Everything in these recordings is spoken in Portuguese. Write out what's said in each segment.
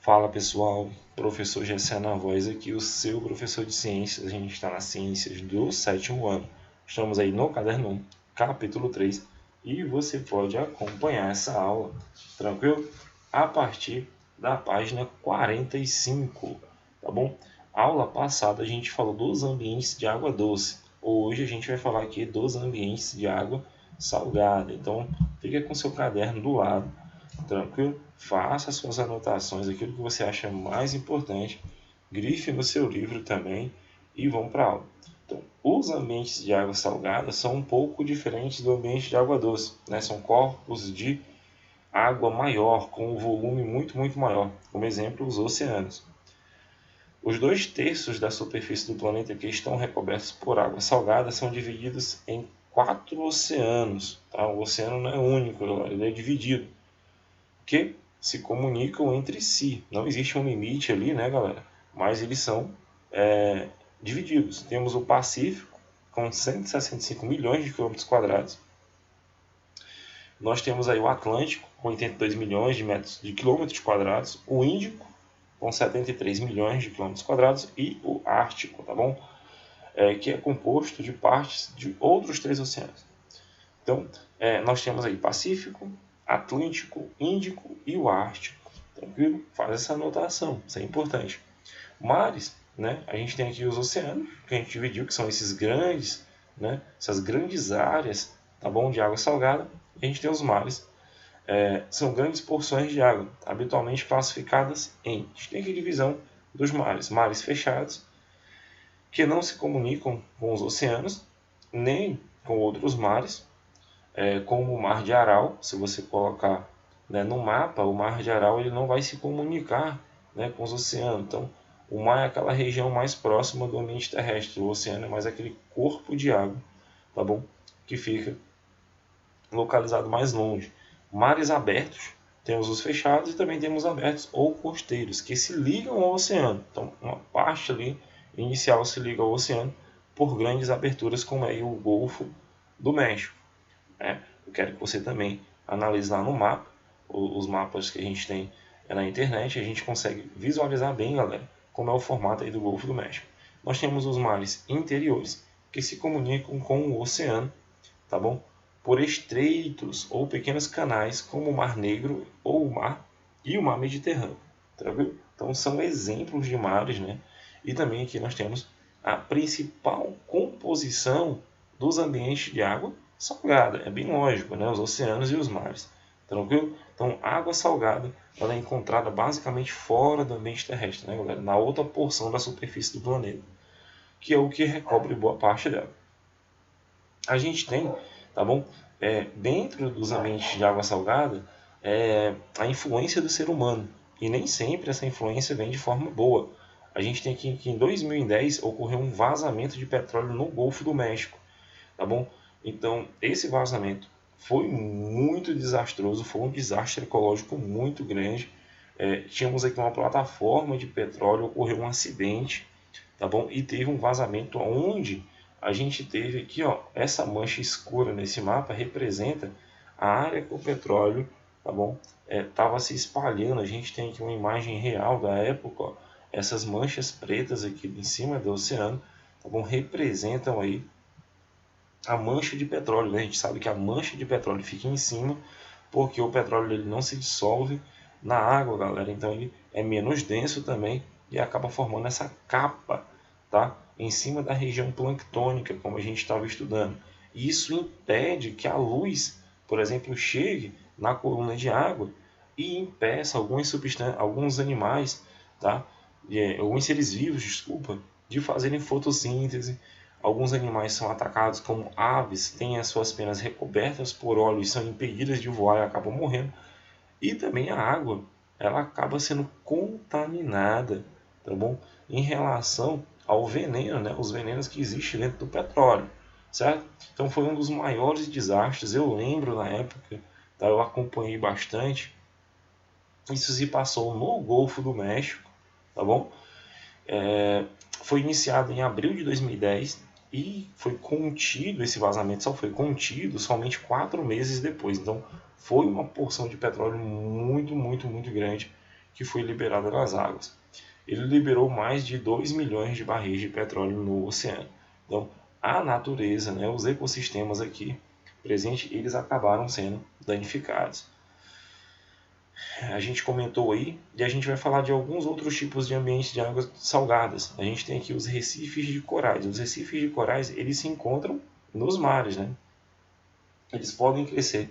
Fala pessoal, professor Gessé na voz aqui, o seu professor de ciências. A gente está nas ciências do sétimo ano. Estamos aí no caderno 1, capítulo 3, e você pode acompanhar essa aula, tranquilo? A partir da página 45, tá bom? Aula passada a gente falou dos ambientes de água doce. Hoje a gente vai falar aqui dos ambientes de água salgada. Então, fica com seu caderno do lado. Tranquilo? Faça suas anotações, aquilo que você acha mais importante, grife no seu livro também e vamos para a aula. Então, os ambientes de água salgada são um pouco diferentes do ambiente de água doce, né? São corpos de água maior, com um volume muito maior, como exemplo, os oceanos. Os 2/3 da superfície do planeta que estão recobertos por água salgada são divididos em 4 oceanos. Tá? O oceano não é único, ele é dividido, que se comunicam entre si. Não existe um limite ali, né, galera? Mas eles são divididos. Temos o Pacífico, com 165 milhões de quilômetros quadrados. Nós temos aí o Atlântico, com 82 milhões de quilômetros quadrados. O Índico, com 73 milhões de quilômetros quadrados. E o Ártico, tá bom? Que é composto de partes de outros 3 oceanos. Então, nós temos aí Pacífico, Atlântico, Índico e o Ártico. Tranquilo? Faz essa anotação, isso é importante. Mares, né? A gente tem aqui os oceanos, que a gente dividiu, que são esses grandes, né? Essas grandes áreas, tá bom? De água salgada. E a gente tem os mares, são grandes porções de água, habitualmente classificadas em. A gente tem aqui a divisão dos mares. Mares fechados, que não se comunicam com os oceanos, nem com outros mares, como o Mar de Aral. Se você colocar, né, no mapa, o Mar de Aral ele não vai se comunicar, né, com os oceanos. Então, o mar é aquela região mais próxima do ambiente terrestre. O oceano é mais aquele corpo de água, tá bom? Que fica localizado mais longe. Mares abertos, temos os fechados e também temos abertos ou costeiros, que se ligam ao oceano. Então, uma parte ali inicial se liga ao oceano por grandes aberturas, como é o Golfo do México. Eu quero que você também analise lá no mapa, os mapas que a gente tem na internet, a gente consegue visualizar bem, galera, como é o formato aí do Golfo do México. Nós temos os mares interiores, que se comunicam com o oceano, tá bom? Por estreitos ou pequenos canais, como o Mar Negro ou o Mar Mediterrâneo, tá vendo? Então são exemplos de mares, né? E também aqui nós temos a principal composição dos ambientes de água salgada. É bem lógico, né? Os oceanos e os mares. Tranquilo? Então, água salgada ela é encontrada basicamente fora do ambiente terrestre, né, galera? Na outra porção da superfície do planeta, que é o que recobre boa parte dela. A gente tem, tá bom? Dentro dos ambientes de água salgada, a influência do ser humano. E nem sempre essa influência vem de forma boa. A gente tem aqui que em 2010 ocorreu um vazamento de petróleo no Golfo do México, tá bom? Então, esse vazamento foi muito desastroso, foi um desastre ecológico muito grande. Tínhamos aqui uma plataforma de petróleo, ocorreu um acidente, tá bom? E teve um vazamento onde a gente teve aqui, ó, essa mancha escura nesse mapa representa a área que o petróleo, tá bom? Estava se espalhando. A gente tem aqui uma imagem real da época, ó. Essas manchas pretas aqui em cima do oceano, tá bom? Representam aí a mancha de petróleo, né? A gente sabe que a mancha de petróleo fica em cima porque o petróleo ele não se dissolve na água, galera. Então ele é menos denso também e acaba formando essa capa, tá? Em cima da região planctônica, como a gente estava estudando. E isso impede que a luz, por exemplo, chegue na coluna de água e impeça alguns animais, tá? Alguns seres vivos, desculpa, de fazerem fotossíntese. Alguns animais são atacados, como aves, têm as suas penas recobertas por óleo e são impedidas de voar e acabam morrendo. E também a água, ela acaba sendo contaminada, tá bom? Em relação ao veneno, né? Os venenos que existem dentro do petróleo, certo? Então foi um dos maiores desastres. Eu lembro na época, tá? Eu acompanhei bastante. Isso se passou no Golfo do México, tá bom? Foi iniciado em abril de 2010 e foi contido, esse vazamento só foi contido somente 4 meses depois. Então foi uma porção de petróleo muito grande que foi liberada nas águas. Ele liberou mais de 2 milhões de barris de petróleo no oceano. Então, a natureza, né, os ecossistemas aqui presentes, eles acabaram sendo danificados. A gente comentou aí, e a gente vai falar de alguns outros tipos de ambientes de águas salgadas. A gente tem aqui os recifes de corais. Os recifes de corais, eles se encontram nos mares, né? Eles podem crescer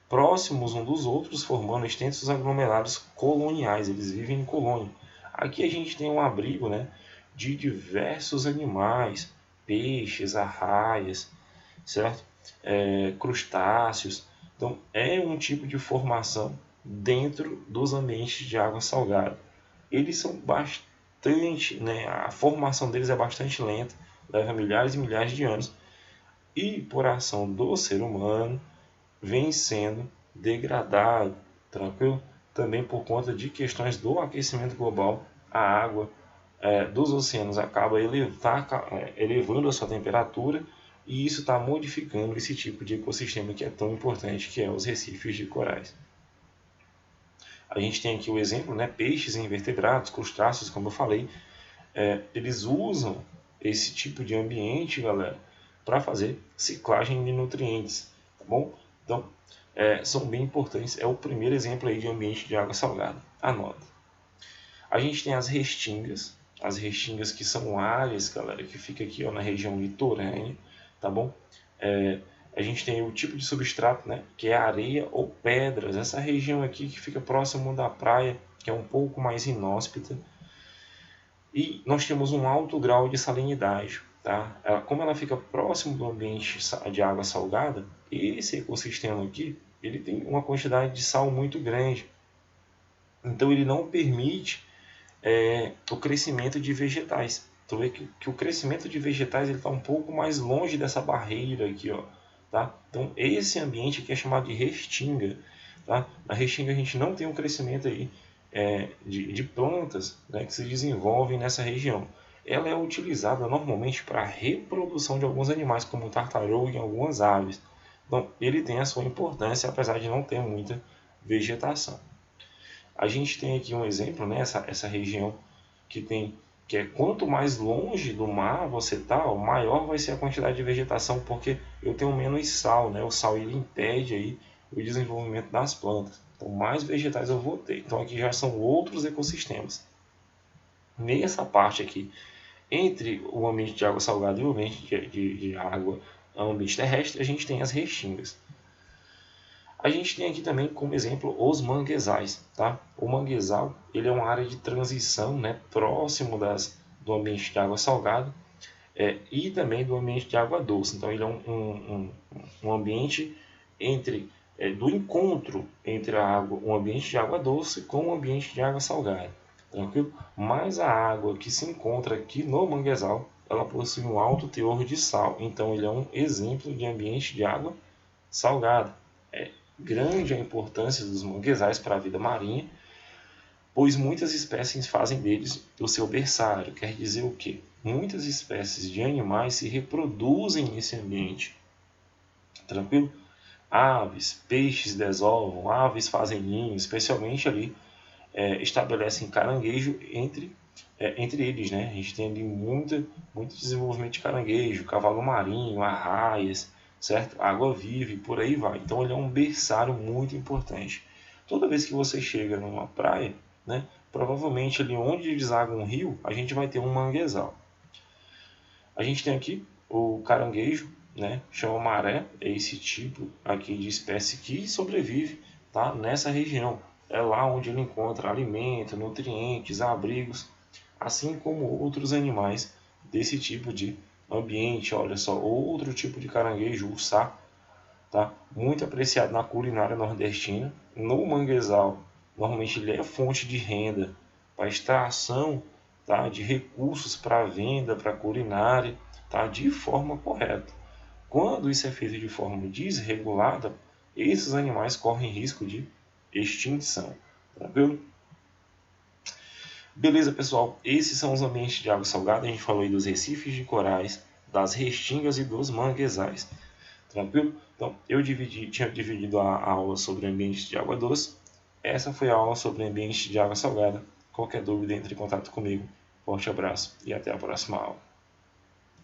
próximos uns dos outros, formando extensos aglomerados coloniais. Eles vivem em colônia. Aqui a gente tem um abrigo, né, de diversos animais, peixes, arraias, certo? Crustáceos. Então, é um tipo de formação dentro dos ambientes de água salgada. Eles são bastante, né, a formação deles é bastante lenta, leva milhares e milhares de anos, e por ação do ser humano vem sendo degradado, tranquilo? Também por conta de questões do aquecimento global, a água dos oceanos acaba elevando a sua temperatura, e isso está modificando esse tipo de ecossistema que é tão importante, que é os recifes de corais. A gente tem aqui o exemplo, né, peixes invertebrados, crustáceos, como eu falei, eles usam esse tipo de ambiente, galera, para fazer ciclagem de nutrientes, tá bom? Então, são bem importantes. É o primeiro exemplo aí de ambiente de água salgada. Anota. A gente tem as restingas que são áreas, galera, que fica aqui, ó, na região litorânea, tá bom? A gente tem o tipo de substrato, né, que é areia ou pedras. Essa região aqui que fica próximo da praia, que é um pouco mais inóspita. E nós temos um alto grau de salinidade. Tá? Como ela fica próximo do ambiente de água salgada, esse ecossistema aqui ele tem uma quantidade de sal muito grande. Então ele não permite o crescimento de vegetais. Então vê que o crescimento de vegetais está um pouco mais longe dessa barreira aqui, ó, tá? Então esse ambiente aqui é chamado de restinga. Tá? Na restinga a gente não tem um crescimento aí, de plantas, né, que se desenvolvem nessa região. Ela é utilizada normalmente para a reprodução de alguns animais, como tartaruga e algumas aves. Então ele tem a sua importância, apesar de não ter muita vegetação. A gente tem aqui um exemplo, né, essa região que é quanto mais longe do mar você está, maior vai ser a quantidade de vegetação, porque eu tenho menos sal, né? O sal ele impede aí o desenvolvimento das plantas. Então mais vegetais eu vou ter. Então aqui já são outros ecossistemas. Nessa parte aqui, entre o ambiente de água salgada e o ambiente de água, o ambiente terrestre, a gente tem as restingas. A gente tem aqui também como exemplo os manguezais, tá? O manguezal ele é uma área de transição, né, próximo do ambiente de água salgada e também do ambiente de água doce. Então ele é um ambiente do encontro entre um ambiente de água doce com um ambiente de água salgada, tranquilo? Mas a água que se encontra aqui no manguezal, ela possui um alto teor de sal. Então ele é um exemplo de ambiente de água salgada. Grande a importância dos manguezais para a vida marinha, pois muitas espécies fazem deles o seu berçário. Quer dizer o quê? Muitas espécies de animais se reproduzem nesse ambiente. Tranquilo? Aves, peixes desovam, aves fazem ninho, especialmente ali estabelecem caranguejo entre eles, né? A gente tem ali muito desenvolvimento de caranguejo, cavalo marinho, arraias, certo? Água viva e por aí vai. Então ele é um berçário muito importante. Toda vez que você chega numa praia, né, provavelmente ali onde deságua um rio, a gente vai ter um manguezal. A gente tem aqui o caranguejo, né, chama maré, é esse tipo aqui de espécie que sobrevive, tá, nessa região. É lá onde ele encontra alimento, nutrientes, abrigos, assim como outros animais desse tipo de ambiente. Olha só, outro tipo de caranguejo, o sá, tá? Muito apreciado na culinária nordestina. No manguezal, normalmente ele é fonte de renda para extração, tá, de recursos para venda, para culinária, tá, de forma correta. Quando isso é feito de forma desregulada, esses animais correm risco de extinção. Tranquilo? Beleza, pessoal? Esses são os ambientes de água salgada. A gente falou aí dos recifes de corais, das restingas e dos manguezais. Tranquilo? Então, eu tinha dividido a aula sobre ambientes de água doce Essa foi a aula sobre ambiente de água salgada. Qualquer dúvida, entre em contato comigo. Forte abraço e até a próxima aula.